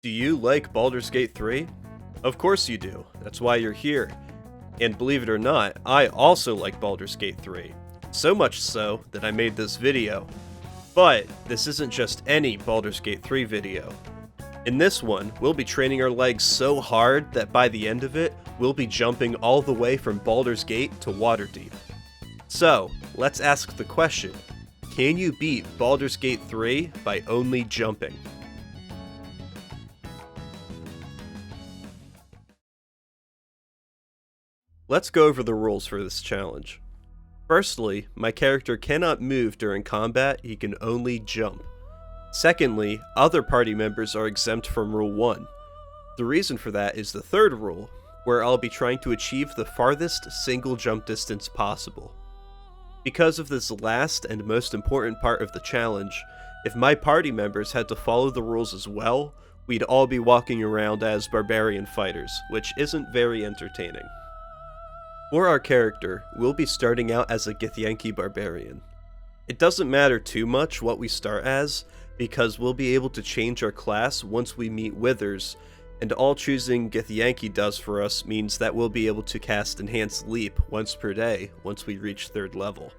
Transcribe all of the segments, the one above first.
Do you like Baldur's Gate 3? Of course you do, that's why you're here. And believe it or not, I also like Baldur's Gate 3. So much so that I made this video. But this isn't just any Baldur's Gate 3 video. In this one, we'll be training our legs so hard that by the end of it, we'll be jumping all the way from Baldur's Gate to Waterdeep. So, let's ask the question, can you beat Baldur's Gate 3 by only jumping? Let's go over the rules for this challenge. Firstly, my character cannot move during combat, he can only jump. Secondly, other party members are exempt from Rule 1. The reason for that is the third rule, where I'll be trying to achieve the farthest single jump distance possible. Because of this last and most important part of the challenge, if my party members had to follow the rules as well, we'd all be walking around as barbarian fighters, which isn't very entertaining. For our character, we'll be starting out as a Githyanki barbarian. It doesn't matter too much what we start as, because we'll be able to change our class once we meet Withers, and all choosing Githyanki does for us means that we'll be able to cast Enhanced Leap once per day once we reach 3rd level.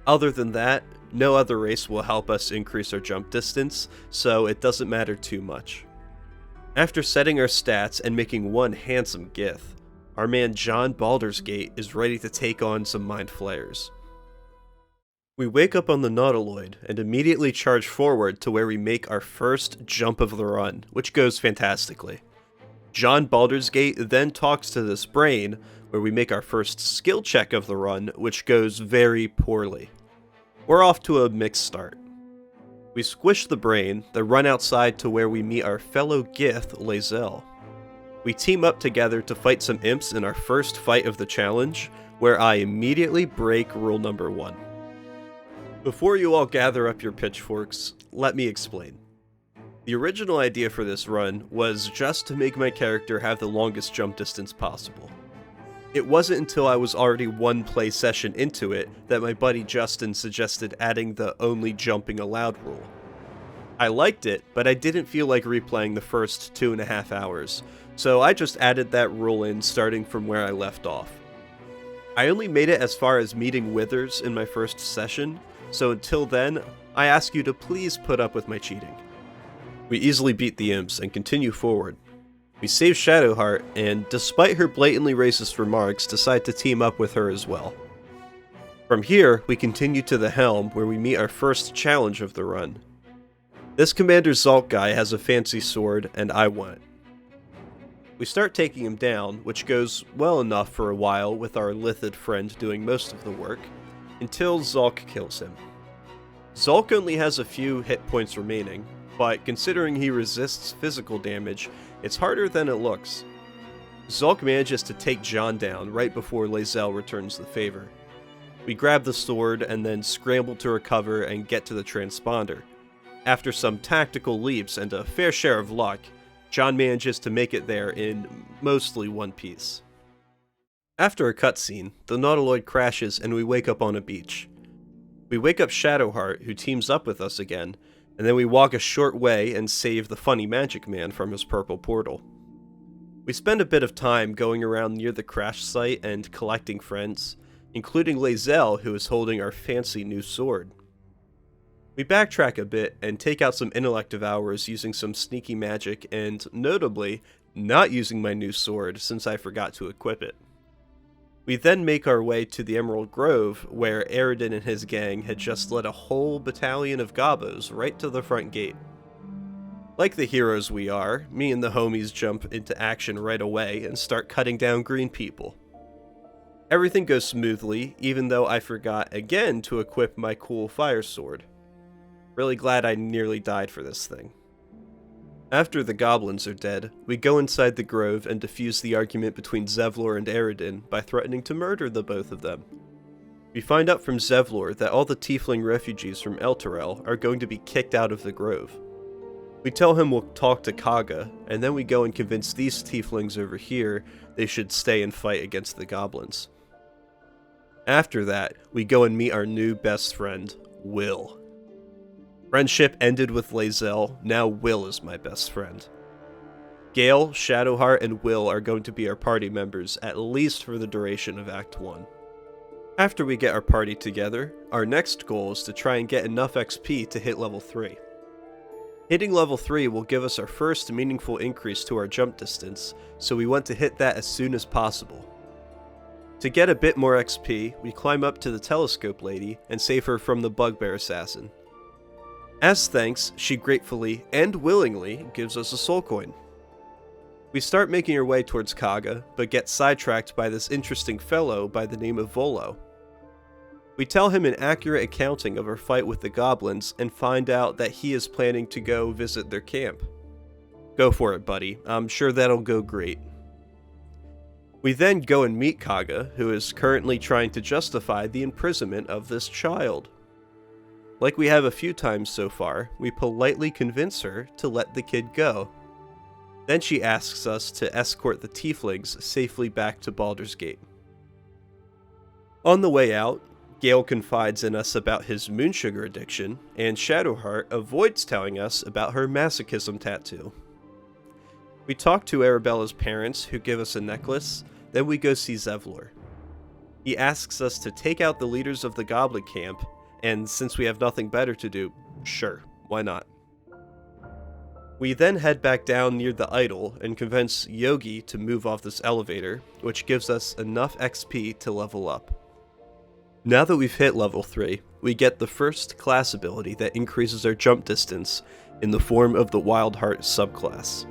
Other than that, no other race will help us increase our jump distance, so it doesn't matter too much. After setting our stats and making one handsome Gith, our man John Baldur's Gate is ready to take on some Mind Flayers. We wake up on the Nautiloid and immediately charge forward to where we make our first jump of the run, which goes fantastically. John Baldur's Gate then talks to this brain, where we make our first skill check of the run, which goes very poorly. We're off to a mixed start. We squish the brain, then run outside to where we meet our fellow Gith, Lae'zel. We team up together to fight some imps in our first fight of the challenge, where I immediately break rule number 1. Before you all gather up your pitchforks, let me explain. The original idea for this run was just to make my character have the longest jump distance possible. It wasn't until I was already one play session into it that my buddy Justin suggested adding the only jumping allowed rule. I liked it, but I didn't feel like replaying the first 2.5 hours, so I just added that rule in starting from where I left off. I only made it as far as meeting Withers in my first session, so until then, I ask you to please put up with my cheating. We easily beat the imps and continue forward. We save Shadowheart, and despite her blatantly racist remarks, decide to team up with her as well. From here, we continue to the Helm, where we meet our first challenge of the run. This Commander Zalk guy has a fancy sword, and I want it. We start taking him down, which goes well enough for a while with our Lithid friend doing most of the work, until Zalk kills him. Zalk only has a few hit points remaining, but considering he resists physical damage, it's harder than it looks. Zalk manages to take John down right before Lae'zel returns the favor. We grab the sword and then scramble to recover and get to the transponder. After some tactical leaps and a fair share of luck, John manages to make it there in mostly one piece. After a cutscene, the Nautiloid crashes and we wake up on a beach. We wake up Shadowheart, who teams up with us again, and then we walk a short way and save the funny magic man from his purple portal. We spend a bit of time going around near the crash site and collecting friends, including Lae'zel, who is holding our fancy new sword. We backtrack a bit and take out some intellect devours using some sneaky magic and, notably, not using my new sword since I forgot to equip it. We then make our way to the Emerald Grove, where Aridin and his gang had just led a whole battalion of Gobos right to the front gate. Like the heroes we are, me and the homies jump into action right away and start cutting down green people. Everything goes smoothly, even though I forgot again to equip my cool fire sword. Really glad I nearly died for this thing. After the goblins are dead, we go inside the grove and defuse the argument between Zevlor and Aridin by threatening to murder the both of them. We find out from Zevlor that all the tiefling refugees from Elturel are going to be kicked out of the grove. We tell him we'll talk to Kaga, and then we go and convince these tieflings over here they should stay and fight against the goblins. After that, we go and meet our new best friend, Will. Friendship ended with Lae'zel, now Will is my best friend. Gale, Shadowheart, and Will are going to be our party members, at least for the duration of Act 1. After we get our party together, our next goal is to try and get enough XP to hit level 3. Hitting level 3 will give us our first meaningful increase to our jump distance, so we want to hit that as soon as possible. To get a bit more XP, we climb up to the telescope lady and save her from the bugbear assassin. As thanks, she gratefully and willingly gives us a soul coin. We start making our way towards Kaga, but get sidetracked by this interesting fellow by the name of Volo. We tell him an accurate accounting of our fight with the goblins and find out that he is planning to go visit their camp. Go for it, buddy. I'm sure that'll go great. We then go and meet Kaga, who is currently trying to justify the imprisonment of this child. Like we have a few times so far, we politely convince her to let the kid go. Then she asks us to escort the tieflings safely back to Baldur's Gate. On the way out, Gale confides in us about his moonsugar addiction, and Shadowheart avoids telling us about her masochism tattoo. We talk to Arabella's parents, who give us a necklace, then we go see Zevlor. He asks us to take out the leaders of the goblin camp, and since we have nothing better to do, sure, why not? We then head back down near the idol and convince Yogi to move off this elevator, which gives us enough XP to level up. Now that we've hit level 3, we get the first class ability that increases our jump distance in the form of the Wild Heart subclass.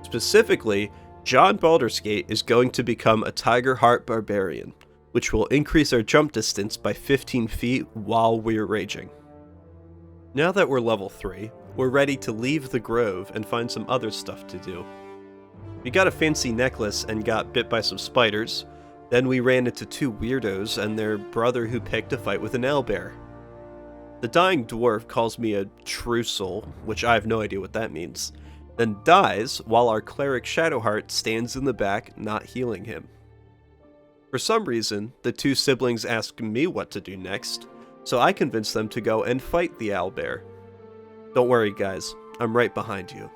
Specifically, John Baldur's Gate is going to become a Tiger Heart Barbarian, which will increase our jump distance by 15 feet while we're raging. Now that we're level 3, we're ready to leave the grove and find some other stuff to do. We got a fancy necklace and got bit by some spiders. Then we ran into 2 weirdos and their brother who picked a fight with an owlbear. The dying dwarf calls me a true soul, which I have no idea what that means, then dies while our cleric Shadowheart stands in the back not healing him. For some reason, the 2 siblings ask me what to do next, so I convince them to go and fight the owlbear. Don't worry guys, I'm right behind you.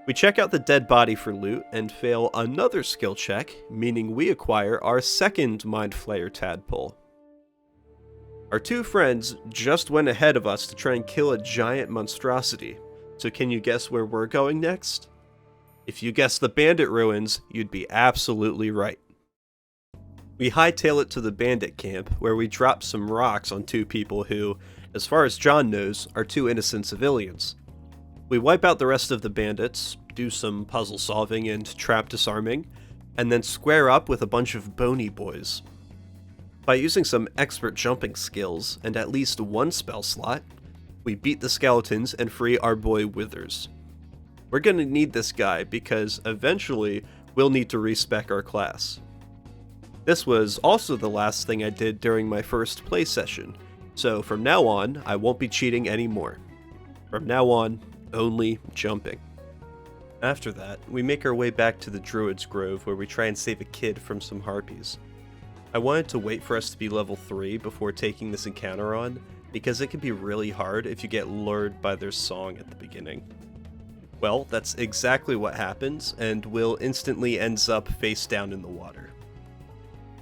We check out the dead body for loot and fail another skill check, meaning we acquire our second Mind Flayer tadpole. Our 2 friends just went ahead of us to try and kill a giant monstrosity, so can you guess where we're going next? If you guessed the bandit ruins, you'd be absolutely right. We hightail it to the bandit camp, where we drop some rocks on 2 people who, as far as John knows, are 2 innocent civilians. We wipe out the rest of the bandits, do some puzzle solving and trap disarming, and then square up with a bunch of bony boys. By using some expert jumping skills and at least 1 spell slot, we beat the skeletons and free our boy Withers. We're gonna need this guy because eventually we'll need to respec our class. This was also the last thing I did during my first play session, so from now on I won't be cheating anymore. From now on, only jumping. After that, we make our way back to the Druid's Grove where we try and save a kid from some harpies. I wanted to wait for us to be level 3 before taking this encounter on, because it can be really hard if you get lured by their song at the beginning. Well, that's exactly what happens, and Will instantly ends up face down in the water.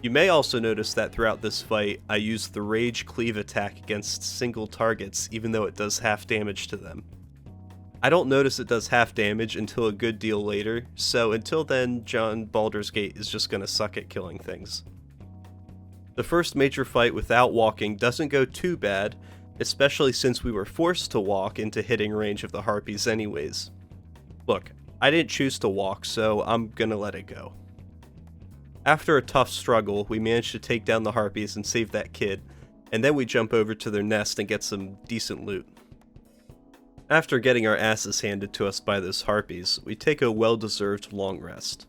You may also notice that throughout this fight, I use the Rage Cleave attack against single targets even though it does half damage to them. I don't notice it does half damage until a good deal later, so until then, John Baldur's Gate is just gonna suck at killing things. The first major fight without walking doesn't go too bad, especially since we were forced to walk into hitting range of the harpies anyways. Look, I didn't choose to walk, so I'm gonna let it go. After a tough struggle, we managed to take down the harpies and save that kid, and then we jump over to their nest and get some decent loot. After getting our asses handed to us by those harpies, we take a well-deserved long rest.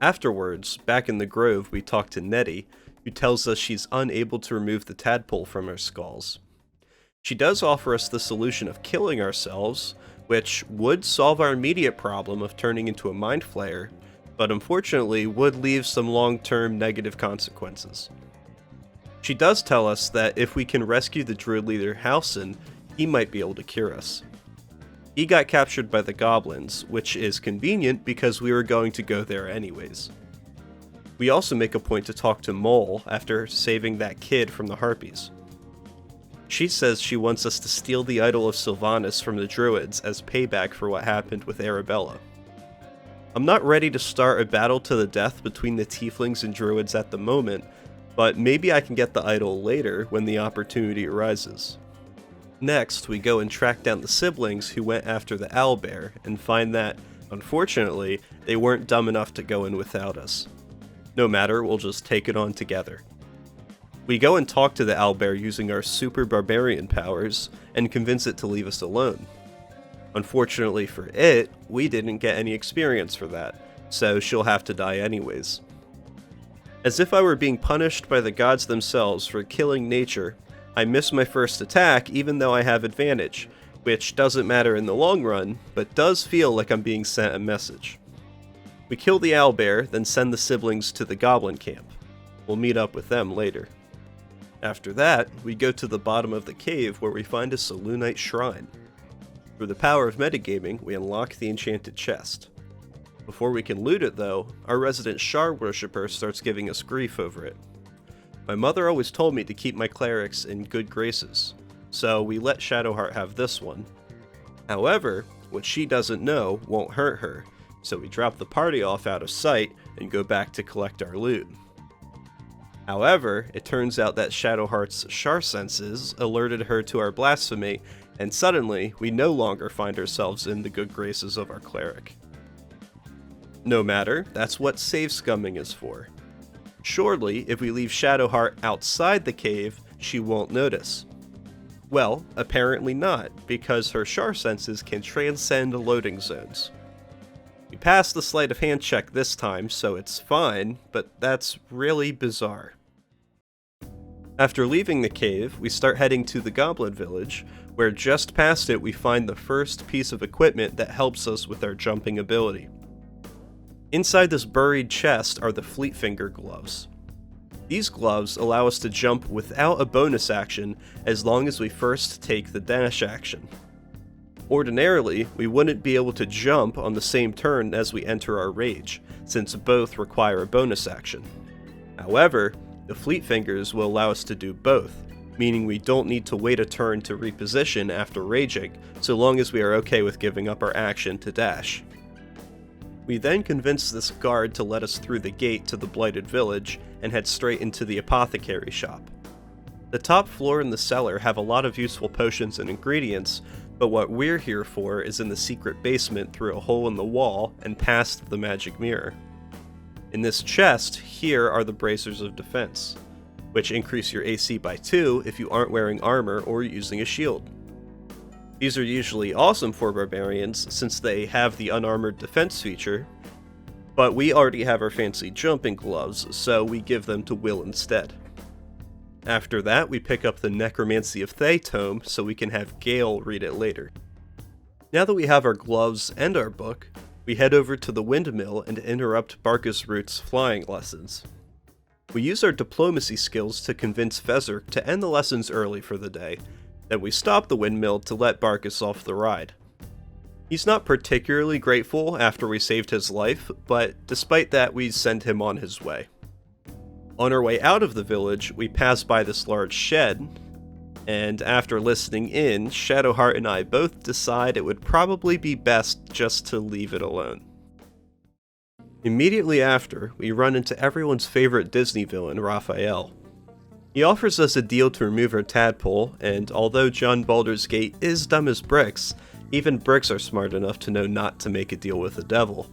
Afterwards, back in the grove, we talk to Nettie, who tells us she's unable to remove the tadpole from our skulls. She does offer us the solution of killing ourselves, which would solve our immediate problem of turning into a Mind Flayer, but unfortunately would leave some long-term negative consequences. She does tell us that if we can rescue the druid leader Halsin, he might be able to cure us. He got captured by the goblins, which is convenient because we were going to go there anyways. We also make a point to talk to Mole after saving that kid from the harpies. She says she wants us to steal the idol of Sylvanas from the druids as payback for what happened with Arabella. I'm not ready to start a battle to the death between the tieflings and druids at the moment, but maybe I can get the idol later when the opportunity arises. Next, we go and track down the siblings who went after the owlbear and find that, unfortunately, they weren't dumb enough to go in without us. No matter, we'll just take it on together. We go and talk to the owlbear using our super barbarian powers and convince it to leave us alone. Unfortunately for it, we didn't get any experience for that, so she'll have to die anyways. As if I were being punished by the gods themselves for killing nature, I miss my first attack even though I have advantage, which doesn't matter in the long run, but does feel like I'm being sent a message. We kill the owlbear, then send the siblings to the goblin camp. We'll meet up with them later. After that, we go to the bottom of the cave where we find a Selûnite shrine. Through the power of metagaming, we unlock the enchanted chest. Before we can loot it though, our resident shard worshipper starts giving us grief over it. My mother always told me to keep my clerics in good graces, so we let Shadowheart have this one. However, what she doesn't know won't hurt her, so we drop the party off out of sight and go back to collect our loot. However, it turns out that Shadowheart's Shar senses alerted her to our blasphemy, and suddenly, we no longer find ourselves in the good graces of our cleric. No matter, that's what save scumming is for. Surely, if we leave Shadowheart outside the cave, she won't notice. Well, apparently not, because her Shar senses can transcend loading zones. We passed the sleight of hand check this time, so it's fine, but that's really bizarre. After leaving the cave, we start heading to the Goblin Village, where just past it we find the first piece of equipment that helps us with our jumping ability. Inside this buried chest are the Fleetfinger gloves. These gloves allow us to jump without a bonus action as long as we first take the dash action. Ordinarily, we wouldn't be able to jump on the same turn as we enter our rage, since both require a bonus action. However, the Fleetfingers will allow us to do both, meaning we don't need to wait a turn to reposition after raging, so long as we are okay with giving up our action to dash. We then convince this guard to let us through the gate to the Blighted Village and head straight into the apothecary shop. The top floor and the cellar have a lot of useful potions and ingredients, but what we're here for is in the secret basement through a hole in the wall and past the magic mirror. In this chest, here are the Bracers of Defense, which increase your AC by 2 if you aren't wearing armor or using a shield. These are usually awesome for barbarians since they have the unarmored defense feature, but we already have our fancy jumping gloves, so we give them to Will instead. After that, we pick up the Necromancy of Thay tome so we can have Gale read it later. Now that we have our gloves and our book, we head over to the windmill and interrupt Barkus Root's flying lessons. We use our diplomacy skills to convince Vezirk to end the lessons early for the day, then we stop the windmill to let Barkus off the ride. He's not particularly grateful after we saved his life, but despite that we send him on his way. On our way out of the village, we pass by this large shed, and after listening in, Shadowheart and I both decide it would probably be best just to leave it alone. Immediately after, we run into everyone's favorite Disney villain, Raphael. He offers us a deal to remove our tadpole, and although John Baldur's Gate is dumb as bricks, even bricks are smart enough to know not to make a deal with the devil.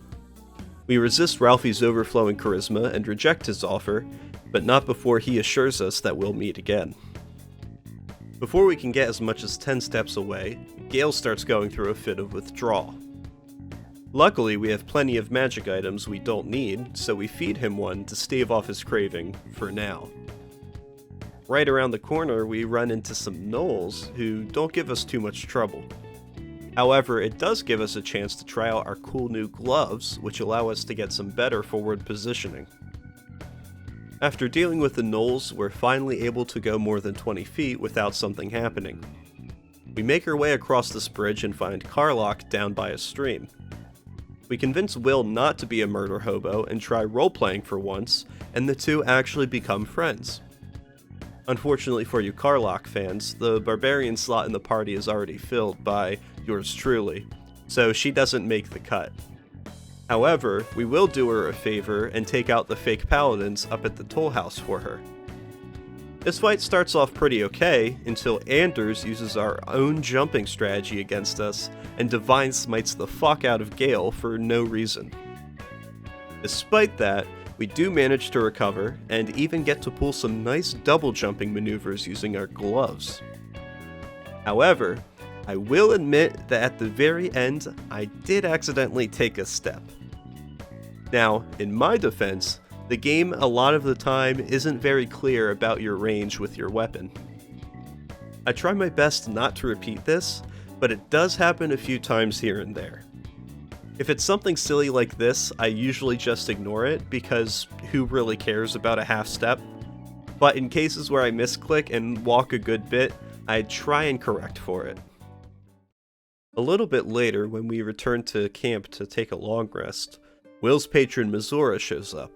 We resist Ralphie's overflowing charisma and reject his offer, but not before he assures us that we'll meet again. Before we can get as much as 10 steps away, Gale starts going through a fit of withdrawal. Luckily, we have plenty of magic items we don't need, so we feed him one to stave off his craving, for now. Right around the corner, we run into some gnolls who don't give us too much trouble. However, it does give us a chance to try out our cool new gloves, which allow us to get some better forward positioning. After dealing with the gnolls, we're finally able to go more than 20 feet without something happening. We make our way across this bridge and find Karlach down by a stream. We convince Will not to be a murder hobo and try role-playing for once, and the two actually become friends. Unfortunately for you Karlach fans, the barbarian slot in the party is already filled by yours truly, so she doesn't make the cut. However, we will do her a favor and take out the fake paladins up at the toll house for her. This fight starts off pretty okay until Anders uses our own jumping strategy against us and Divine Smites the fuck out of Gale for no reason. Despite that, we do manage to recover and even get to pull some nice double jumping maneuvers using our gloves. However, I will admit that at the very end, I did accidentally take a step. Now, in my defense, the game a lot of the time isn't very clear about your range with your weapon. I try my best not to repeat this, but it does happen a few times here and there. If it's something silly like this, I usually just ignore it because who really cares about a half step? But in cases where I misclick and walk a good bit, I try and correct for it. A little bit later, when we return to camp to take a long rest, Will's patron Mizora shows up.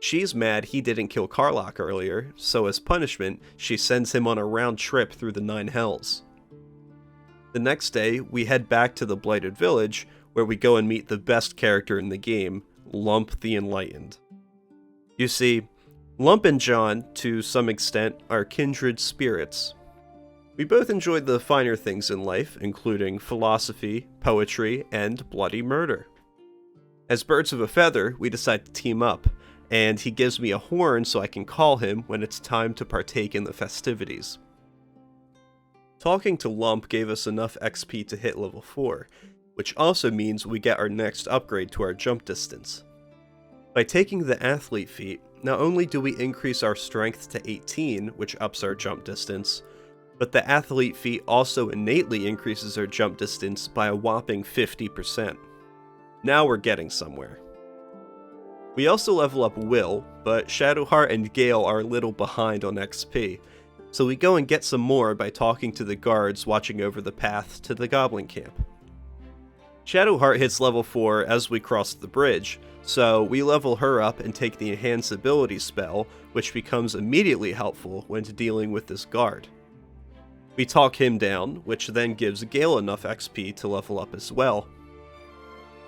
She's mad he didn't kill Karlach earlier, so as punishment, she sends him on a round trip through the 9 hells. The next day, we head back to the Blighted Village, where we go and meet the best character in the game, Lump the Enlightened. You see, Lump and John, to some extent, are kindred spirits. We both enjoy the finer things in life, including philosophy, poetry, and bloody murder. As birds of a feather, we decide to team up, and he gives me a horn so I can call him when it's time to partake in the festivities. Talking to Lump gave us enough XP to hit level 4, which also means we get our next upgrade to our jump distance. By taking the athlete feat, not only do we increase our strength to 18, which ups our jump distance, but the athlete feat also innately increases our jump distance by a whopping 50%. Now we're getting somewhere. We also level up Will, but Shadowheart and Gale are a little behind on XP, so we go and get some more by talking to the guards watching over the path to the Goblin Camp. Shadowheart hits level 4 as we cross the bridge, so we level her up and take the Enhance Ability spell, which becomes immediately helpful when dealing with this guard. We talk him down, which then gives Gale enough XP to level up as well.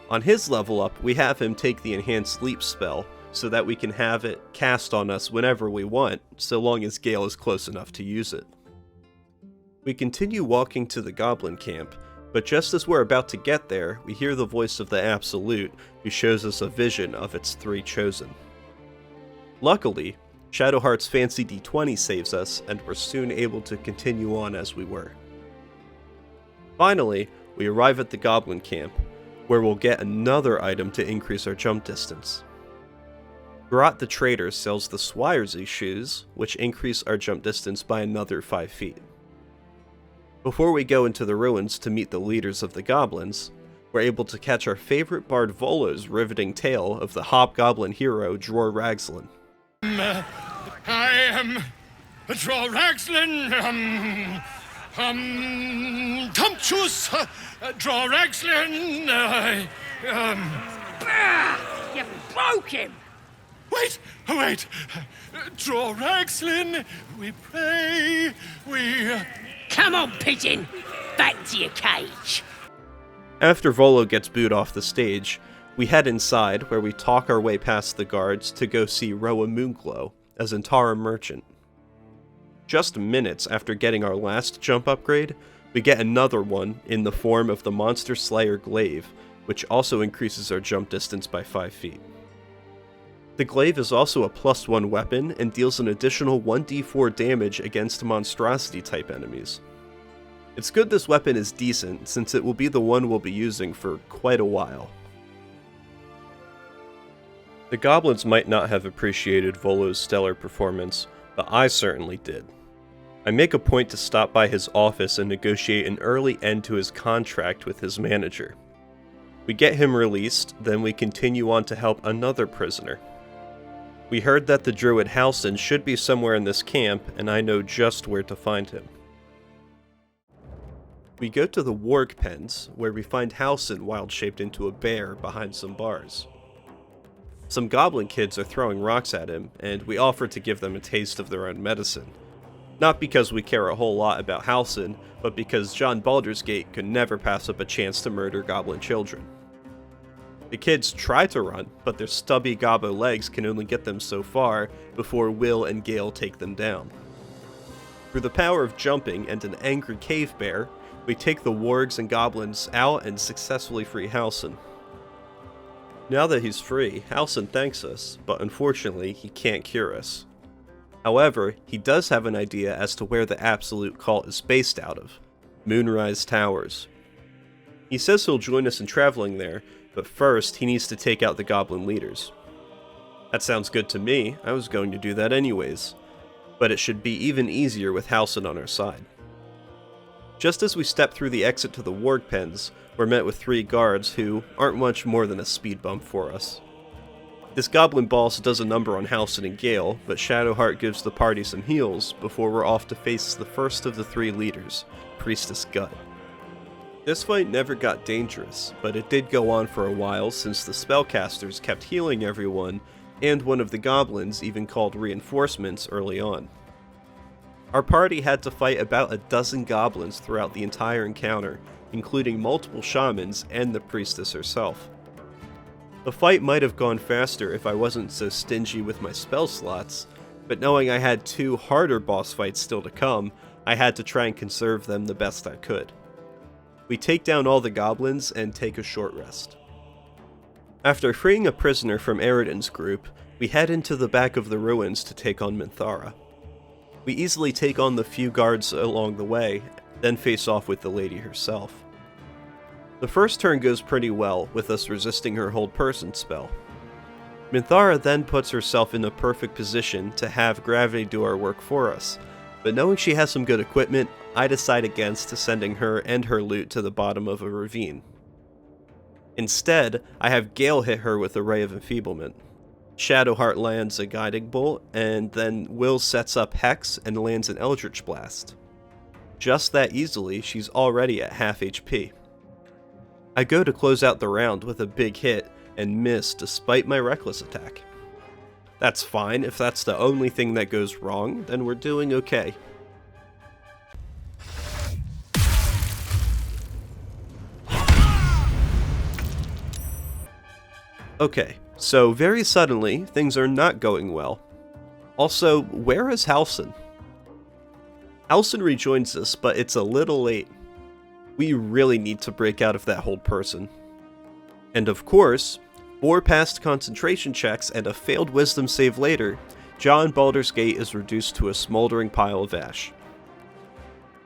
On his level up, we have him take the Enhanced Leap spell, so that we can have it cast on us whenever we want, so long as Gale is close enough to use it. We continue walking to the Goblin Camp, but just as we're about to get there, we hear the voice of the Absolute, who shows us a vision of its 3 chosen. Luckily, Shadowheart's fancy D20 saves us, and we're soon able to continue on as we were. Finally, we arrive at the Goblin Camp, where we'll get another item to increase our jump distance. Grot the Trader sells the Swiresy shoes, which increase our jump distance by another 5 feet. Before we go into the ruins to meet the leaders of the goblins, we're able to catch our favorite bard Volo's riveting tale of the hobgoblin hero Dror Ragzlin. I am Dror Ragzlin, Tumptuous Dror Ragzlin, You broke him! Wait! Dror Ragzlin, we pray, we... Come on, pigeon! Back to your cage! After Volo gets booed off the stage, we head inside where we talk our way past the guards to go see Roa Moonglow, a Zentara merchant. Just minutes after getting our last jump upgrade, we get another one in the form of the Monster Slayer Glaive, which also increases our jump distance by 5 feet. The Glaive is also a +1 weapon and deals an additional 1d4 damage against monstrosity type enemies. It's good this weapon is decent, since it will be the one we'll be using for quite a while. The goblins might not have appreciated Volo's stellar performance, but I certainly did. I make a point to stop by his office and negotiate an early end to his contract with his manager. We get him released, then we continue on to help another prisoner. We heard that the druid Halsin should be somewhere in this camp, and I know just where to find him. We go to the warg pens, where we find Halsin wild-shaped into a bear behind some bars. Some goblin kids are throwing rocks at him, and we offer to give them a taste of their own medicine. Not because we care a whole lot about Halsin, but because John Baldur's Gate could never pass up a chance to murder goblin children. The kids try to run, but their stubby gobbo legs can only get them so far before Will and Gale take them down. Through the power of jumping and an angry cave bear, we take the wargs and goblins out and successfully free Halsin. Now that he's free, Halsin thanks us, but unfortunately he can't cure us. However, he does have an idea as to where the Absolute Cult is based out of: Moonrise Towers. He says he'll join us in traveling there, but first he needs to take out the goblin leaders. That sounds good to me. I was going to do that anyways. But it should be even easier with Halsin on our side. Just as we step through the exit to the warg pens, we're met with 3 guards who aren't much more than a speed bump for us. This goblin boss does a number on Halsin and Gale, but Shadowheart gives the party some heals before we're off to face the first of the 3 leaders, Priestess Gut. This fight never got dangerous, but it did go on for a while since the spellcasters kept healing everyone, and one of the goblins even called reinforcements early on. Our party had to fight about a dozen goblins throughout the entire encounter, including multiple shamans and the priestess herself. The fight might have gone faster if I wasn't so stingy with my spell slots, but knowing I had 2 harder boss fights still to come, I had to try and conserve them the best I could. We take down all the goblins and take a short rest. After freeing a prisoner from Eridan's group, we head into the back of the ruins to take on Minthara. We easily take on the few guards along the way, then face off with the lady herself. The first turn goes pretty well, with us resisting her hold person spell. Minthara then puts herself in a perfect position to have gravity do our work for us, but knowing she has some good equipment, I decide against sending her and her loot to the bottom of a ravine. Instead, I have Gale hit her with a Ray of Enfeeblement. Shadowheart lands a Guiding Bolt, and then Will sets up Hex and lands an Eldritch Blast. Just that easily, she's already at half HP. I go to close out the round with a big hit, and miss despite my reckless attack. That's fine, if that's the only thing that goes wrong, then we're doing okay. Okay, so very suddenly, things are not going well. Also, where is Halsin? Halsin rejoins us, but it's a little late. We really need to break out of that hold person. And of course, 4 past concentration checks and a failed wisdom save later, John Baldur's Gate is reduced to a smoldering pile of ash.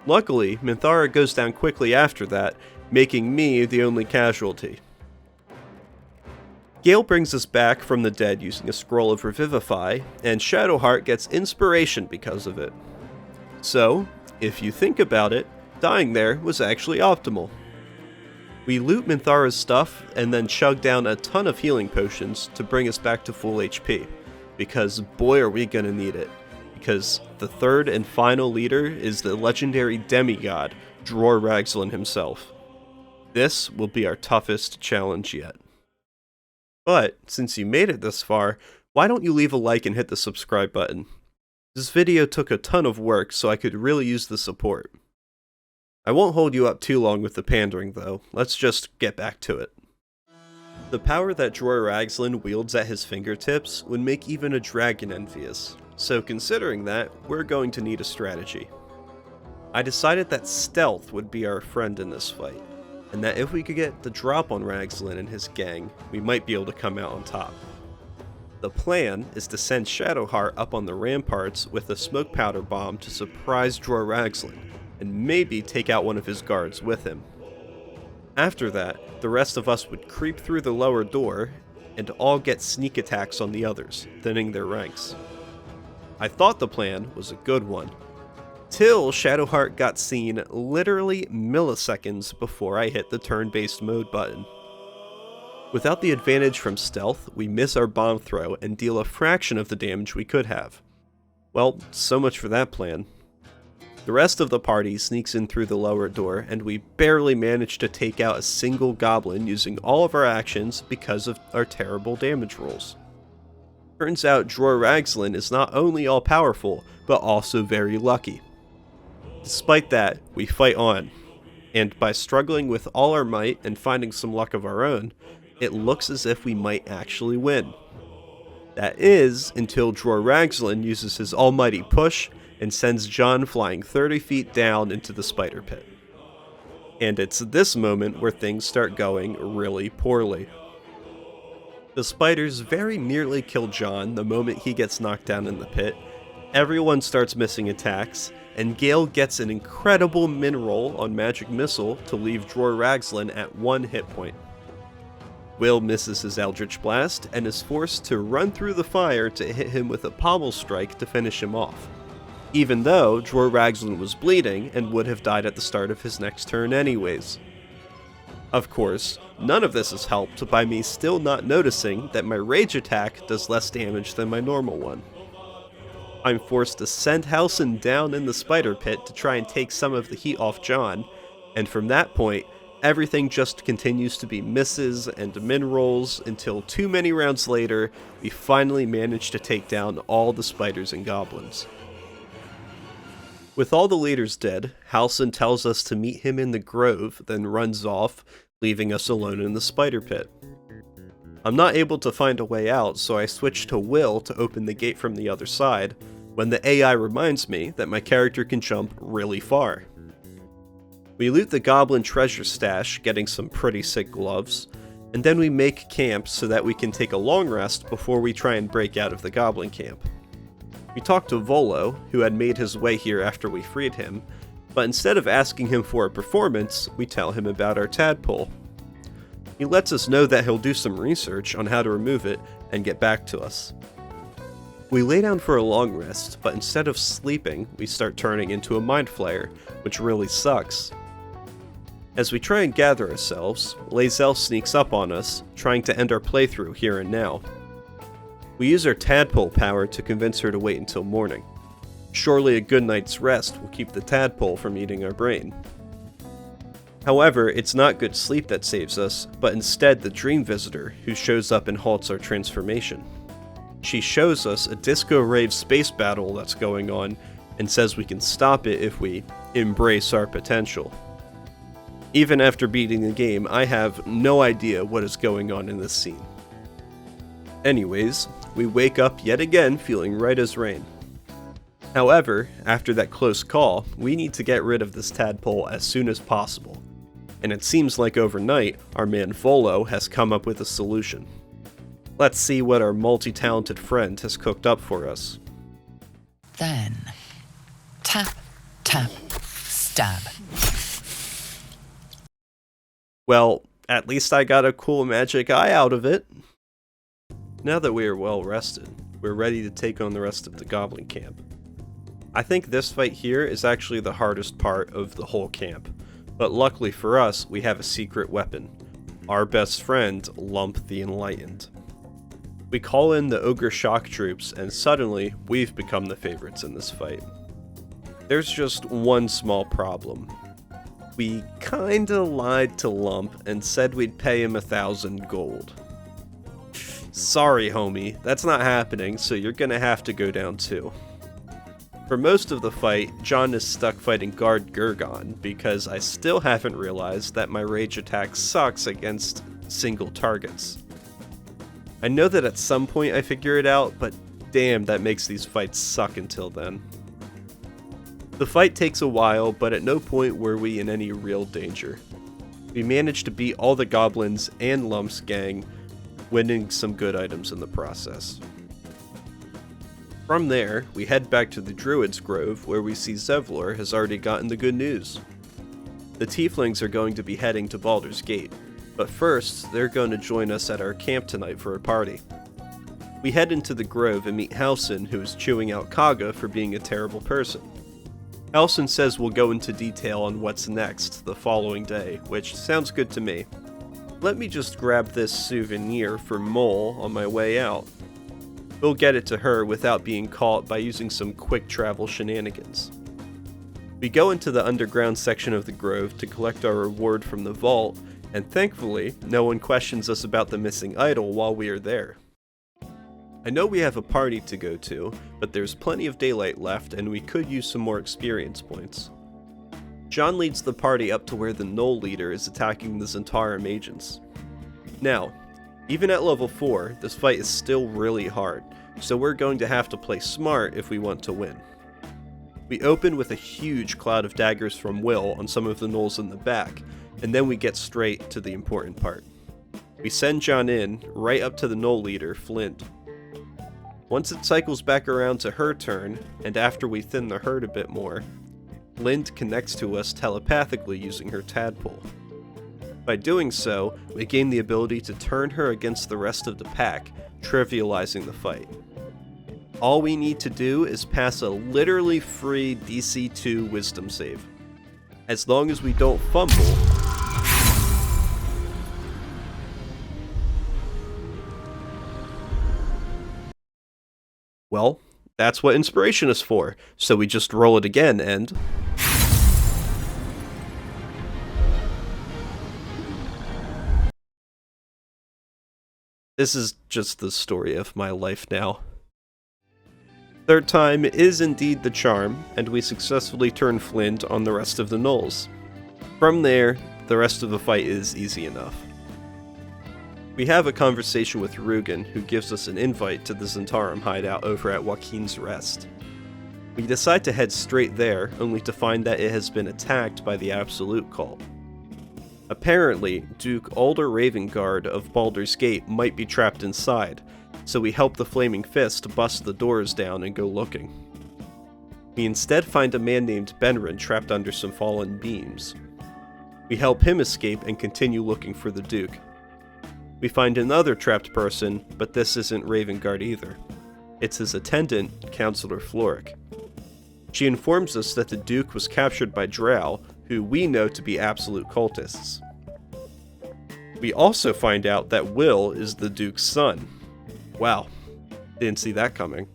Luckily, Minthara goes down quickly after that, making me the only casualty. Gale brings us back from the dead using a scroll of Revivify, and Shadowheart gets inspiration because of it. So, if you think about it, dying there was actually optimal. We loot Minthara's stuff and then chug down a ton of healing potions to bring us back to full HP, because boy are we gonna need it, because the third and final leader is the legendary demigod, Dror Ragzlin himself. This will be our toughest challenge yet. But, since you made it this far, why don't you leave a like and hit the subscribe button? This video took a ton of work, so I could really use the support. I won't hold you up too long with the pandering though, let's just get back to it. The power that Dror Ragzlin wields at his fingertips would make even a dragon envious, so considering that, we're going to need a strategy. I decided that stealth would be our friend in this fight, and that if we could get the drop on Ragzlin and his gang, we might be able to come out on top. The plan is to send Shadowheart up on the ramparts with a smoke powder bomb to surprise Dror Ragzlin, and maybe take out one of his guards with him. After that, the rest of us would creep through the lower door, and all get sneak attacks on the others, thinning their ranks. I thought the plan was a good one, till Shadowheart got seen literally milliseconds before I hit the turn-based mode button. Without the advantage from stealth, we miss our bomb throw and deal a fraction of the damage we could have. Well, so much for that plan. The rest of the party sneaks in through the lower door, and we barely manage to take out a single goblin using all of our actions because of our terrible damage rolls. Turns out Dror Ragzlin is not only all-powerful, but also very lucky. Despite that, we fight on, and by struggling with all our might and finding some luck of our own, it looks as if we might actually win. That is, until Dror Ragzlin uses his almighty push and sends John flying 30 feet down into the spider pit. And it's this moment where things start going really poorly. The spiders very nearly kill John the moment he gets knocked down in the pit, everyone starts missing attacks, and Gale gets an incredible min roll on Magic Missile to leave Dror Ragzlin at 1 hit point. Will misses his Eldritch Blast and is forced to run through the fire to hit him with a pommel strike to finish him off, even though Dror Ragzlin was bleeding and would have died at the start of his next turn anyways. Of course, none of this is helped by me still not noticing that my rage attack does less damage than my normal one. I'm forced to send Halsin down in the spider pit to try and take some of the heat off John, and from that point, everything just continues to be misses and min rolls until too many rounds later, we finally manage to take down all the spiders and goblins. With all the leaders dead, Halsin tells us to meet him in the grove, then runs off, leaving us alone in the spider pit. I'm not able to find a way out, so I switch to Will to open the gate from the other side, when the AI reminds me that my character can jump really far. We loot the goblin treasure stash, getting some pretty sick gloves, and then we make camp so that we can take a long rest before we try and break out of the goblin camp. We talk to Volo, who had made his way here after we freed him, but instead of asking him for a performance, we tell him about our tadpole. He lets us know that he'll do some research on how to remove it and get back to us. We lay down for a long rest, but instead of sleeping, we start turning into a mind flayer, which really sucks. As we try and gather ourselves, Lae'zel sneaks up on us, trying to end our playthrough here and now. We use our tadpole power to convince her to wait until morning. Surely a good night's rest will keep the tadpole from eating our brain. However, it's not good sleep that saves us, but instead the dream visitor, who shows up and halts our transformation. She shows us a disco rave space battle that's going on, and says we can stop it if we embrace our potential. Even after beating the game, I have no idea what is going on in this scene. Anyways, we wake up yet again feeling right as rain. However, after that close call, we need to get rid of this tadpole as soon as possible. And it seems like overnight, our man Volo has come up with a solution. Let's see what our multi-talented friend has cooked up for us. Then, tap, tap, stab. Well, at least I got a cool magic eye out of it. Now that we are well rested, we're ready to take on the rest of the goblin camp. I think this fight here is actually the hardest part of the whole camp, but luckily for us, we have a secret weapon. Our best friend, Lump the Enlightened. We call in the Ogre Shock troops, and suddenly, we've become the favorites in this fight. There's just one small problem. We kinda lied to Lump and said we'd pay him 1,000 gold. Sorry, homie, that's not happening, so you're gonna have to go down too. For most of the fight, John is stuck fighting Guard Gurgon, because I still haven't realized that my rage attack sucks against single targets. I know that at some point I figure it out, but damn, that makes these fights suck until then. The fight takes a while, but at no point were we in any real danger. We managed to beat all the goblins and Lump's gang, winning some good items in the process. From there, we head back to the Druid's Grove, where we see Zevlor has already gotten the good news. The Tieflings are going to be heading to Baldur's Gate, but first, they're going to join us at our camp tonight for a party. We head into the Grove and meet Halsin, who is chewing out Kaga for being a terrible person. Halsin says we'll go into detail on what's next the following day, which sounds good to me. Let me just grab this souvenir for Mole on my way out. We'll get it to her without being caught by using some quick travel shenanigans. We go into the underground section of the grove to collect our reward from the vault, and thankfully, no one questions us about the missing idol while we are there. I know we have a party to go to, but there's plenty of daylight left and we could use some more experience points. John leads the party up to where the Knoll leader is attacking the Zentarum agents. Now, even at level 4, this fight is still really hard, so we're going to have to play smart if we want to win. We open with a huge cloud of daggers from Will on some of the gnolls in the back, and then we get straight to the important part. We send John in, right up to the Knoll leader, Flint. Once it cycles back around to her turn, and after we thin the herd a bit more, Lind connects to us telepathically using her tadpole. By doing so, we gain the ability to turn her against the rest of the pack, trivializing the fight. All we need to do is pass a literally free DC 2 wisdom save. As long as we don't fumble, well, that's what inspiration is for, so we just roll it again and... This is just the story of my life now. Third time is indeed the charm, and we successfully turn Flint on the rest of the gnolls. From there, the rest of the fight is easy enough. We have a conversation with Rugen, who gives us an invite to the Zentarum hideout over at Joaquin's Rest. We decide to head straight there, only to find that it has been attacked by the Absolute Cult. Apparently, Duke Alder Ravengard of Baldur's Gate might be trapped inside, so we help the Flaming Fist bust the doors down and go looking. We instead find a man named Benrin trapped under some fallen beams. We help him escape and continue looking for the Duke. We find another trapped person, but this isn't Ravengard either. It's his attendant, Counselor Floric. She informs us that the Duke was captured by Drow, who we know to be absolute cultists. We also find out that Will is the Duke's son. Wow, didn't see that coming.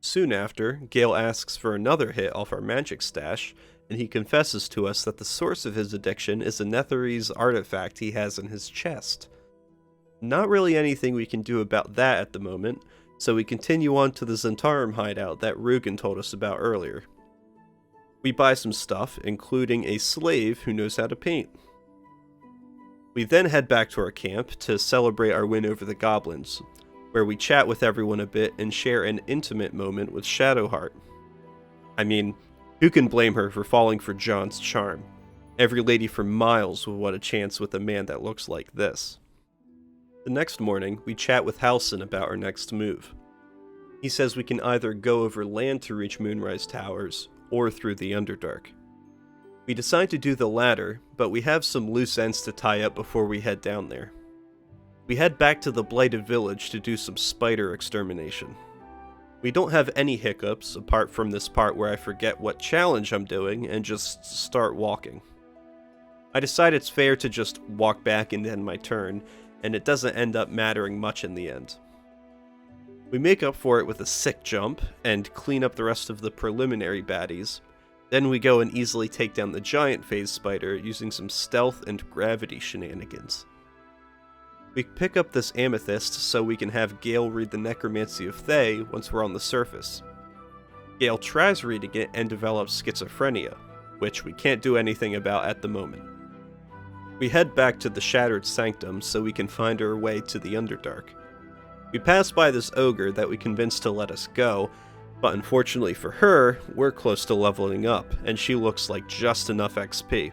Soon after, Gale asks for another hit off our magic stash, and he confesses to us that the source of his addiction is a Netherese artifact he has in his chest. Not really anything we can do about that at the moment, so we continue on to the Zentarum hideout that Rugen told us about earlier. We buy some stuff, including a slave who knows how to paint. We then head back to our camp to celebrate our win over the goblins, where we chat with everyone a bit and share an intimate moment with Shadowheart. I mean, who can blame her for falling for John's charm? Every lady for miles would want a chance with a man that looks like this. The next morning, we chat with Halsin about our next move. He says we can either go over land to reach Moonrise Towers, or through the Underdark. We decide to do the latter, but we have some loose ends to tie up before we head down there. We head back to the Blighted Village to do some spider extermination. We don't have any hiccups, apart from this part where I forget what challenge I'm doing and just start walking. I decide it's fair to just walk back and end my turn, and it doesn't end up mattering much in the end. We make up for it with a sick jump, and clean up the rest of the preliminary baddies. Then we go and easily take down the giant phase spider using some stealth and gravity shenanigans. We pick up this amethyst so we can have Gale read the Necromancy of Thay once we're on the surface. Gale tries reading it and develops schizophrenia, which we can't do anything about at the moment. We head back to the Shattered Sanctum so we can find our way to the Underdark. We pass by this ogre that we convinced to let us go, but unfortunately for her, we're close to leveling up, and she looks like just enough XP.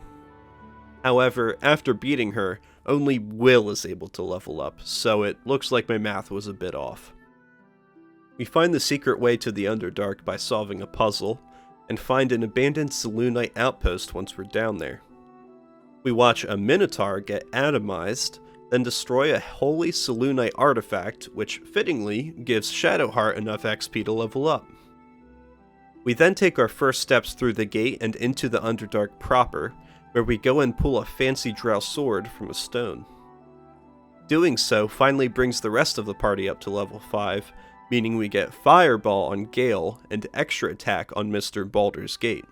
However, after beating her, only Will is able to level up, so it looks like my math was a bit off. We find the secret way to the Underdark by solving a puzzle, and find an abandoned Selûnite outpost once we're down there. We watch a Minotaur get atomized, then destroy a holy Selûnite artifact, which fittingly gives Shadowheart enough XP to level up. We then take our first steps through the gate and into the Underdark proper, where we go and pull a fancy drow sword from a stone. Doing so finally brings the rest of the party up to level 5, meaning we get Fireball on Gale and extra attack on Mr. Baldur's Gate.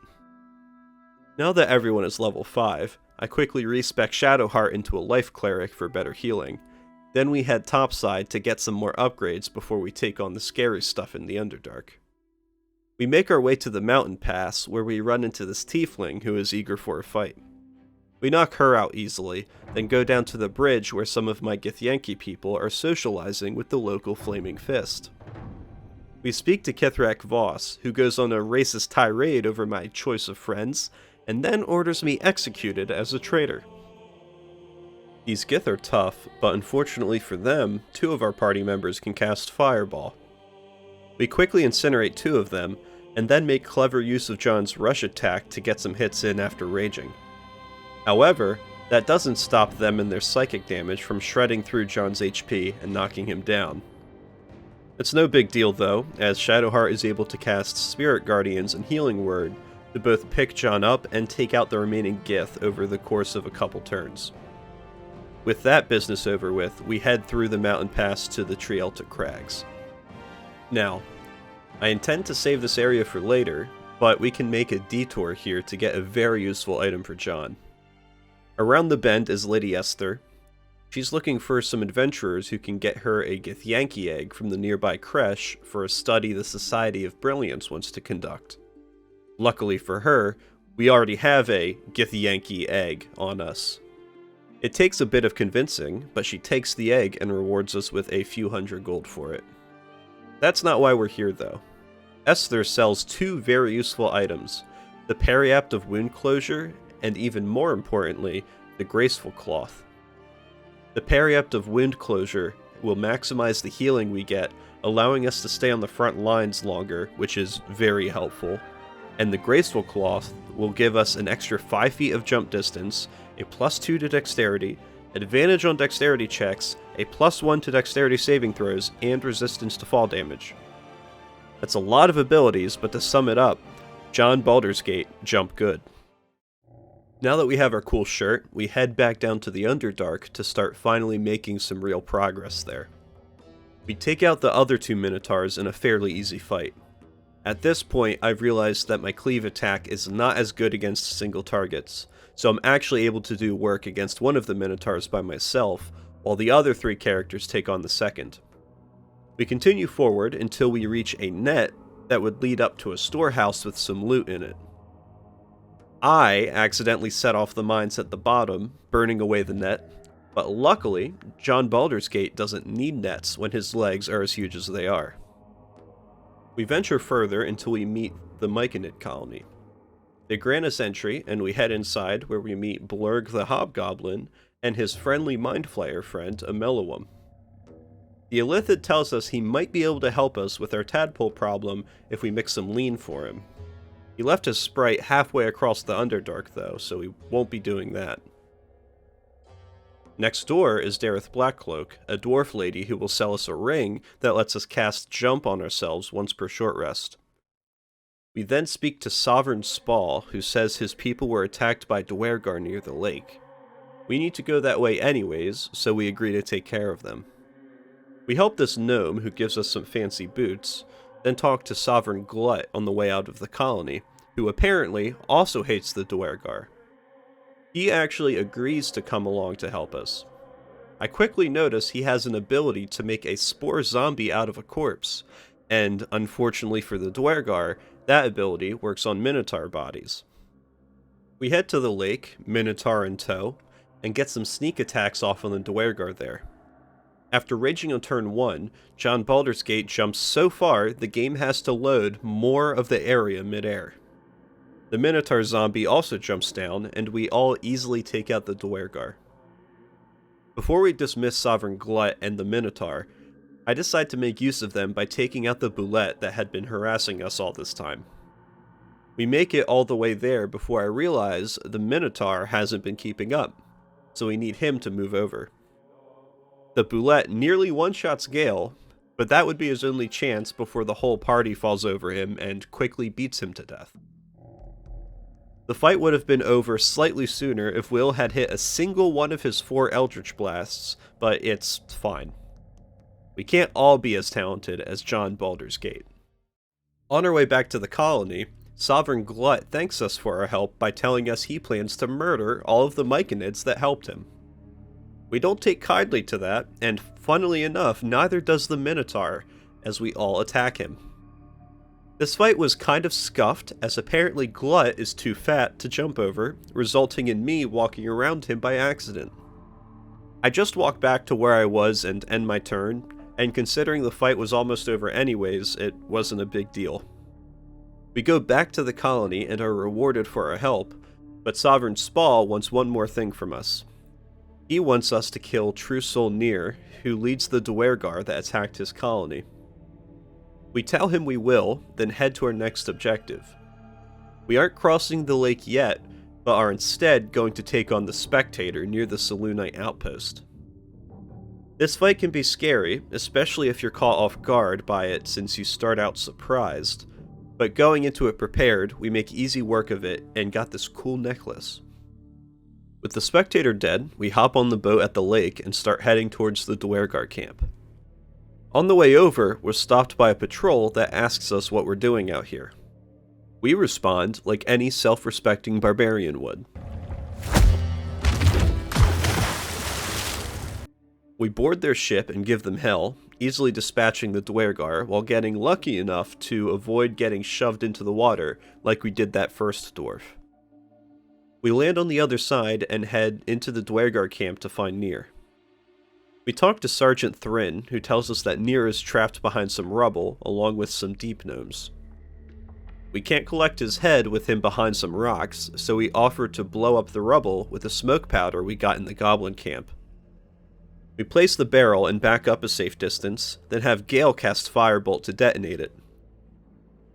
Now that everyone is level 5, I quickly respec Shadowheart into a life cleric for better healing. Then we head topside to get some more upgrades before we take on the scary stuff in the Underdark. We make our way to the mountain pass, where we run into this tiefling who is eager for a fight. We knock her out easily, then go down to the bridge where some of my Githyanki people are socializing with the local Flaming Fist. We speak to Kithrak Voss, who goes on a racist tirade over my choice of friends, and then orders me executed as a traitor. These Gith are tough, but unfortunately for them, 2 of our party members can cast Fireball. We quickly incinerate 2 of them, and then make clever use of John's rush attack to get some hits in after raging. However, that doesn't stop them and their psychic damage from shredding through John's HP and knocking him down. It's no big deal though, as Shadowheart is able to cast Spirit Guardians and Healing Word to both pick John up and take out the remaining Gith over the course of a couple turns. With that business over with, we head through the mountain pass to the Trielta Crags. Now, I intend to save this area for later, but we can make a detour here to get a very useful item for John. Around the bend is Lady Esther. She's looking for some adventurers who can get her a Githyanki egg from the nearby creche for a study the Society of Brilliance wants to conduct. Luckily for her, we already have a Githyanki egg on us. It takes a bit of convincing, but she takes the egg and rewards us with a few hundred gold for it. That's not why we're here though. Esther sells 2 very useful items, the Periapt of Wound Closure, and even more importantly, the Graceful Cloth. The Periapt of Wound Closure will maximize the healing we get, allowing us to stay on the front lines longer, which is very helpful. And the Graceful Cloth will give us an extra 5 feet of jump distance, a +2 to dexterity, advantage on dexterity checks, a +1 to dexterity saving throws, and resistance to fall damage. That's a lot of abilities, but to sum it up, John Baldur's Gate, jump good. Now that we have our cool shirt, we head back down to the Underdark to start finally making some real progress there. We take out the other 2 Minotaurs in a fairly easy fight. At this point, I've realized that my cleave attack is not as good against single targets, so I'm actually able to do work against one of the Minotaurs by myself, while the other 3 characters take on the second. We continue forward until we reach a net that would lead up to a storehouse with some loot in it. I accidentally set off the mines at the bottom, burning away the net, but luckily, John Baldur's Gate doesn't need nets when his legs are as huge as they are. We venture further until we meet the Myconid colony. They grant us entry, and we head inside where we meet Blurg the Hobgoblin and his friendly Mind Flayer friend, Amelowum. The Illithid tells us he might be able to help us with our tadpole problem if we mix some lean for him. He left his sprite halfway across the Underdark though, so we won't be doing that. Next door is Dareth Blackcloak, a dwarf lady who will sell us a ring that lets us cast Jump on ourselves once per short rest. We then speak to Sovereign Spall, who says his people were attacked by Dwergar near the lake. We need to go that way anyways, so we agree to take care of them. We help this gnome, who gives us some fancy boots, then talk to Sovereign Glut on the way out of the colony, who apparently also hates the Dwergar. He actually agrees to come along to help us. I quickly notice he has an ability to make a spore zombie out of a corpse, and unfortunately for the Dwergar, that ability works on Minotaur bodies. We head to the lake, Minotaur in tow, and get some sneak attacks off on the Dwergar there. After raging on turn 1, John Baldur's Gate jumps so far the game has to load more of the area mid-air. The Minotaur zombie also jumps down, and we all easily take out the Dwergar. Before we dismiss Sovereign Glut and the Minotaur, I decide to make use of them by taking out the Boulette that had been harassing us all this time. We make it all the way there before I realize the Minotaur hasn't been keeping up, so we need him to move over. The Boulette nearly one-shots Gale, but that would be his only chance before the whole party falls over him and quickly beats him to death. The fight would have been over slightly sooner if Will had hit a single one of his 4 Eldritch Blasts, but it's fine. We can't all be as talented as John Baldur's Gate. On our way back to the colony, Sovereign Glut thanks us for our help by telling us he plans to murder all of the Myconids that helped him. We don't take kindly to that, and funnily enough, neither does the Minotaur, as we all attack him. This fight was kind of scuffed, as apparently Glut is too fat to jump over, resulting in me walking around him by accident. I just walk back to where I was and end my turn, and considering the fight was almost over anyways, it wasn't a big deal. We go back to the colony and are rewarded for our help, but Sovereign Spall wants one more thing from us. He wants us to kill True Soul Nier, who leads the Duergar that attacked his colony. We tell him we will, then head to our next objective. We aren't crossing the lake yet, but are instead going to take on the Spectator near the Selûnite outpost. This fight can be scary, especially if you're caught off guard by it since you start out surprised, but going into it prepared, we make easy work of it and got this cool necklace. With the Spectator dead, we hop on the boat at the lake and start heading towards the Duergar camp. On the way over, we're stopped by a patrol that asks us what we're doing out here. We respond like any self-respecting barbarian would. We board their ship and give them hell, easily dispatching the Duergar while getting lucky enough to avoid getting shoved into the water like we did that first dwarf. We land on the other side and head into the Duergar camp to find Nier. We talk to Sergeant Thrin, who tells us that Nier is trapped behind some rubble along with some deep gnomes. We can't collect his head with him behind some rocks, so we offer to blow up the rubble with a smoke powder we got in the goblin camp. We place the barrel and back up a safe distance, then have Gale cast Firebolt to detonate it.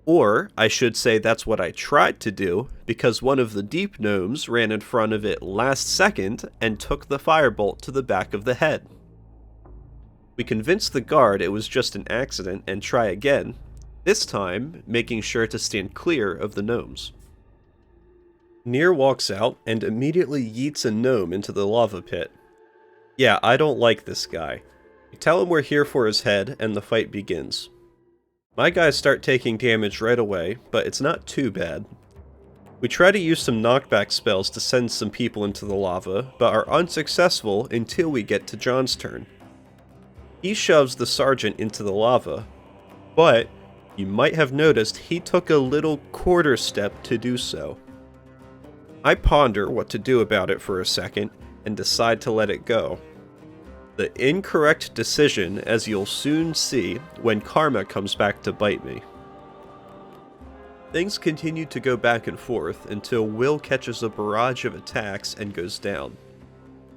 Or, I should say that's what I tried to do, because one of the deep gnomes ran in front of it last second and took the firebolt to the back of the head. We convinced the guard it was just an accident and try again, this time making sure to stand clear of the gnomes. Nier walks out and immediately yeets a gnome into the lava pit. Yeah, I don't like this guy. We tell him we're here for his head, and the fight begins. My guys start taking damage right away, but it's not too bad. We try to use some knockback spells to send some people into the lava, but are unsuccessful until we get to John's turn. He shoves the sergeant into the lava, but you might have noticed he took a little quarter step to do so. I ponder what to do about it for a second, and decide to let it go. The incorrect decision, as you'll soon see when karma comes back to bite me. Things continue to go back and forth until Will catches a barrage of attacks and goes down.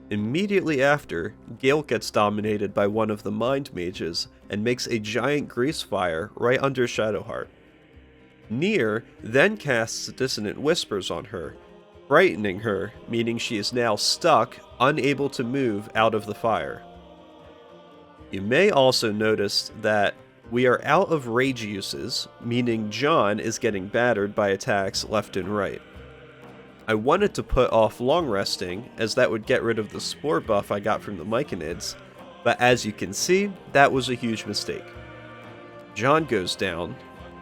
Immediately after, Gale gets dominated by one of the mind mages and makes a giant grease fire right under Shadowheart. Nier then casts Dissonant Whispers on her, frightening her, meaning she is now stuck, unable to move out of the fire. You may also notice that we are out of rage uses, meaning John is getting battered by attacks left and right. I wanted to put off long resting, as that would get rid of the spore buff I got from the Myconids, but as you can see, that was a huge mistake. John goes down.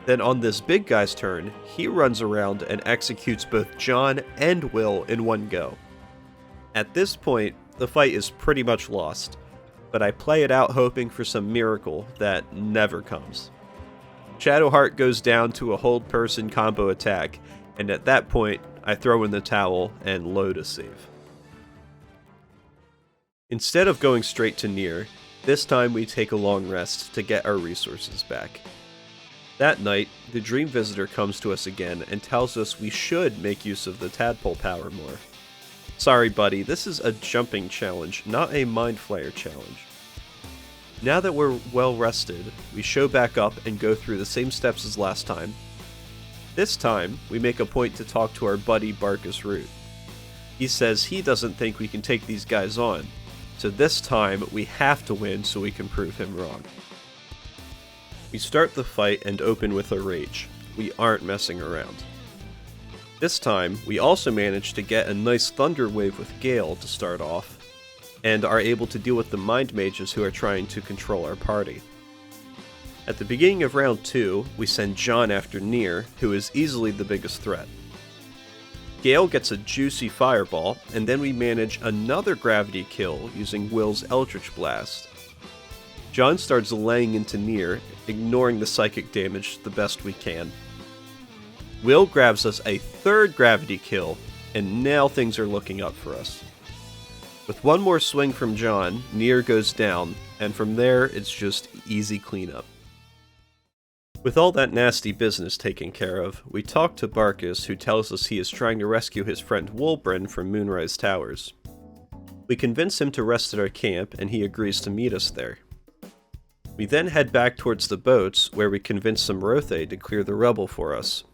Then on this big guy's turn, he runs around and executes both John and Will in one go. At this point, the fight is pretty much lost, but I play it out hoping for some miracle that never comes. Shadowheart goes down to a hold person combo attack, and at that point, I throw in the towel and load a save. Instead of going straight to Nier, this time we take a long rest to get our resources back. That night, the Dream Visitor comes to us again and tells us we should make use of the Tadpole power more. Sorry buddy, this is a jumping challenge, not a Mind Flayer challenge. Now that we're well rested, we show back up and go through the same steps as last time. This time, we make a point to talk to our buddy Barkus Root. He says he doesn't think we can take these guys on, so this time we have to win so we can prove him wrong. We start the fight and open with a rage. We aren't messing around. This time, we also manage to get a nice thunder wave with Gale to start off, and are able to deal with the mind mages who are trying to control our party. At the beginning of round 2, we send John after Nier, who is easily the biggest threat. Gale gets a juicy fireball, and then we manage another gravity kill using Will's Eldritch Blast. John starts laying into Nier, ignoring the psychic damage the best we can. Will grabs us a third gravity kill, and now things are looking up for us. With one more swing from John, Nier goes down, and from there it's just easy cleanup. With all that nasty business taken care of, we talk to Barkus, who tells us he is trying to rescue his friend Wulbren from Moonrise Towers. We convince him to rest at our camp, and he agrees to meet us there. We then head back towards the boats, where we convince some Rothe to clear the rubble for us.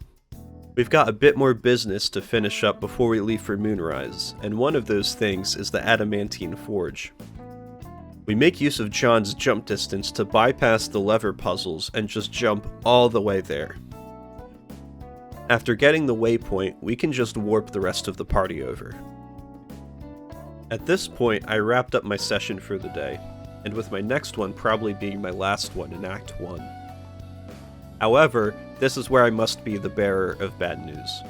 We've got a bit more business to finish up before we leave for Moonrise, and one of those things is the Adamantine Forge. We make use of John's jump distance to bypass the lever puzzles and just jump all the way there. After getting the waypoint, we can just warp the rest of the party over. At this point, I wrapped up my session for the day, and with my next one probably being my last one in Act 1. However, this is where I must be the bearer of bad news.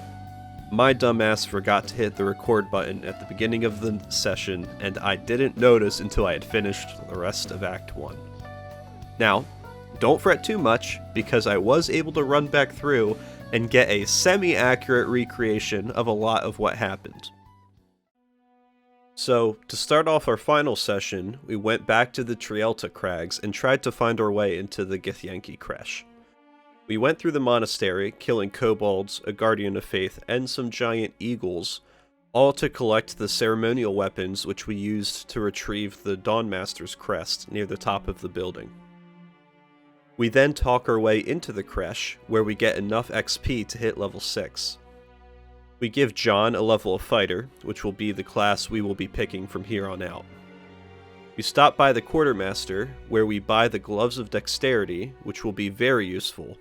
My dumbass forgot to hit the record button at the beginning of the session, and I didn't notice until I had finished the rest of Act 1. Now, don't fret too much, because I was able to run back through and get a semi-accurate recreation of a lot of what happened. So, to start off our final session, we went back to the Trielta Crags and tried to find our way into the Githyanki Creche. We went through the monastery, killing kobolds, a guardian of faith, and some giant eagles, all to collect the ceremonial weapons which we used to retrieve the Dawnmaster's crest near the top of the building. We then talk our way into the creche, where we get enough XP to hit level 6. We give John a level of fighter, which will be the class we will be picking from here on out. We stop by the quartermaster, where we buy the gloves of dexterity, which will be very useful.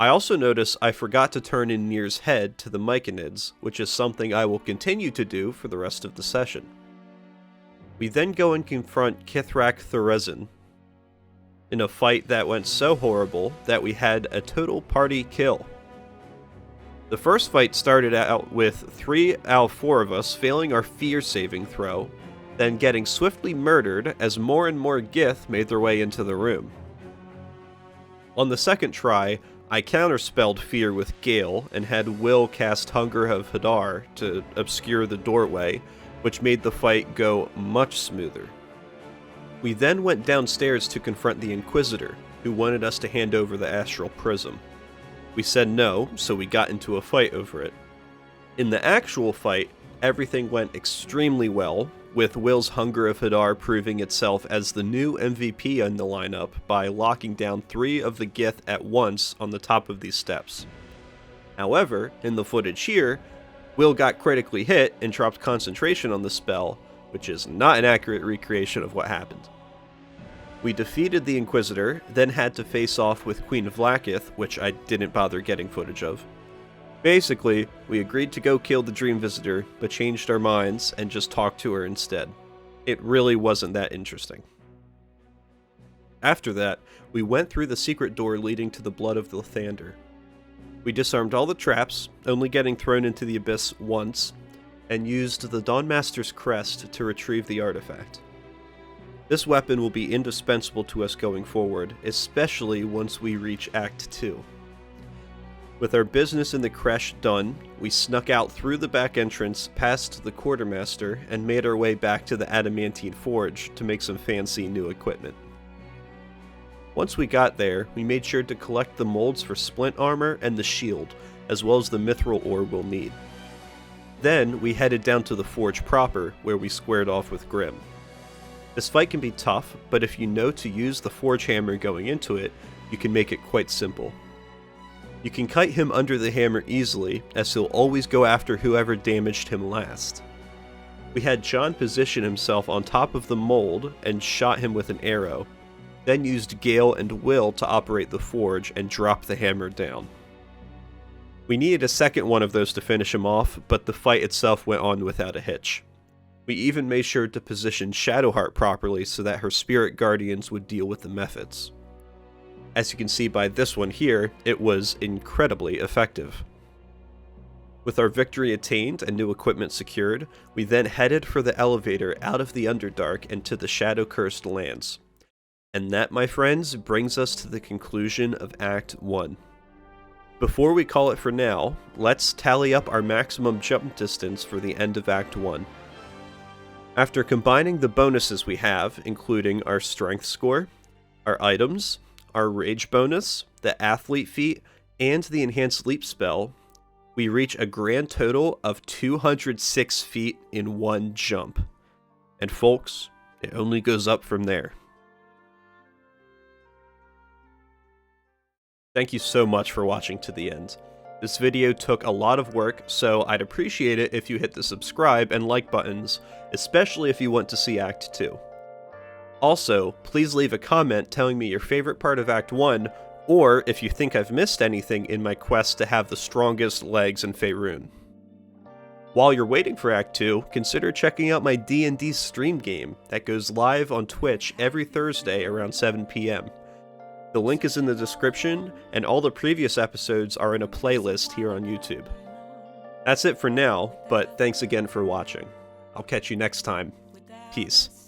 I also notice I forgot to turn in Nier's head to the Myconids, which is something I will continue to do for the rest of the session. We then go and confront Kithrak Thorezin in a fight that went so horrible that we had a total party kill. The first fight started out with 3 out of 4 of us failing our fear saving throw, then getting swiftly murdered as more and more Gith made their way into the room. On the second try, I counterspelled fear with Gale and had Will cast Hunger of Hadar to obscure the doorway, which made the fight go much smoother. We then went downstairs to confront the Inquisitor, who wanted us to hand over the Astral Prism. We said no, so we got into a fight over it. In the actual fight, everything went extremely well, with Will's Hunger of Hadar proving itself as the new MVP in the lineup by locking down 3 of the Gith at once on the top of these steps. However, in the footage here, Will got critically hit and dropped concentration on the spell, which is not an accurate recreation of what happened. We defeated the Inquisitor, then had to face off with Queen Vlaakith, which I didn't bother getting footage of. Basically, we agreed to go kill the Dream Visitor, but changed our minds and just talked to her instead. It really wasn't that interesting. After that, we went through the secret door leading to the Blood of the Lathander. We disarmed all the traps, only getting thrown into the abyss once, and used the Dawnmaster's crest to retrieve the artifact. This weapon will be indispensable to us going forward, especially once we reach Act 2. With our business in the creche done, we snuck out through the back entrance, past the quartermaster, and made our way back to the Adamantine Forge to make some fancy new equipment. Once we got there, we made sure to collect the molds for splint armor and the shield, as well as the mithril ore we'll need. Then, we headed down to the forge proper, where we squared off with Grim. This fight can be tough, but if you know to use the forge hammer going into it, you can make it quite simple. You can kite him under the hammer easily, as he'll always go after whoever damaged him last. We had John position himself on top of the mold and shot him with an arrow, then used Gale and Will to operate the forge and drop the hammer down. We needed a second one of those to finish him off, but the fight itself went on without a hitch. We even made sure to position Shadowheart properly so that her spirit guardians would deal with the Mephits. As you can see by this one here, it was incredibly effective. With our victory attained and new equipment secured, we then headed for the elevator out of the Underdark and to the Shadow-Cursed lands. And that, my friends, brings us to the conclusion of Act 1. Before we call it for now, let's tally up our maximum jump distance for the end of Act 1. After combining the bonuses we have, including our strength score, our items, our rage bonus, the athlete feat, and the enhanced leap spell, we reach a grand total of 206 feet in one jump. And folks, it only goes up from there. Thank you so much for watching to the end. This video took a lot of work, so I'd appreciate it if you hit the subscribe and like buttons, especially if you want to see Act 2. Also, please leave a comment telling me your favorite part of Act 1, or if you think I've missed anything in my quest to have the strongest legs in Faerun. While you're waiting for Act 2, consider checking out my D&D stream game that goes live on Twitch every Thursday around 7 PM. The link is in the description, and all the previous episodes are in a playlist here on YouTube. That's it for now, but thanks again for watching. I'll catch you next time. Peace.